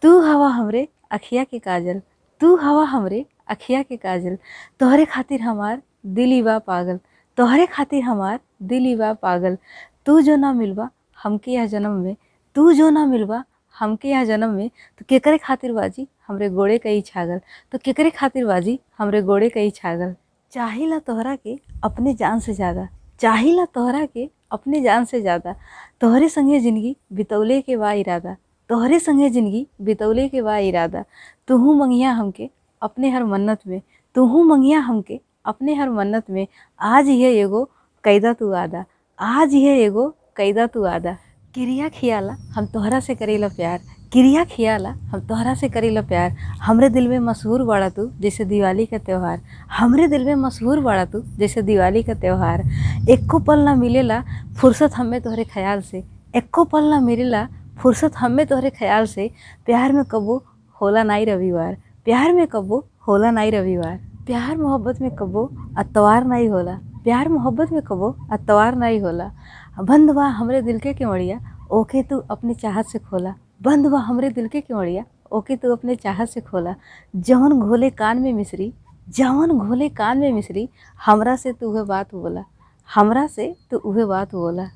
तू हवा हमरे अखिया के काजल, तू हवा हमरे अखिया के काजल, तोहरे खातिर हमार दिल ई बा पागल, तोहरे खातिर हमार दिल ई बा पागल। तू जो ना मिलबा हमके यह जन्म में, तू जो ना मिलबा हमके यह जन्म में, तो केकरे खातिर बाजी हमरे गोड़े कई छागल, तो केकरे खातिर बाजी हमरे गोड़े कई छागल। चाहिला तोहरा के अपने जान से ज़्यादा, चाहिला तोहरा के अपने जान से ज़्यादा, तोहरे संगे ज़िंदगी बितौले के बा इरादा, तोहरे संगे ज़िंदगी बितौले के बा इरादा। तुहू मंगिया हमके अपने हर मन्नत में, तुहू मंगिया हमके अपने हर मन्नत में, आज यह एगो कैदा तू आदा, आज यह एगो कैदा तू आदा। किरिया खियाला हम तोहरा से करेला प्यार, किरिया खियाला हम तोहरा से करेला प्यार। हमरे दिल में मशहूर बाड़ा तू जैसे दिवाली का त्यौहार, हमरे दिल में मशहूर बाड़ा तू जैसे दिवाली का त्यौहार। एक्को पल ना मिलेला फुर्सत हमें तोहरे ख्याल से, एक्को पल ना मिलेला फुर्सत हमें तोहरे ख्याल से। प्यार में कबो होला नाई रविवार, प्यार में कबो होला नाई रविवार। प्यार मोहब्बत में कबो अतवार नहीं होला, प्यार मोहब्बत में कबो अतवार नहीं होला। बंद बा हमरे दिल के केवड़िया, ओके तू अपनी चाहत से खोला, बंद बा हमरे दिल के केवड़िया, ओके तू अपने चाहत से खोला। जवन घोले कान में मिश्री, जवन घोले कान में मिश्री, हमरा से तू उहे बात बोला, हमरा से तू उहे बात बोला।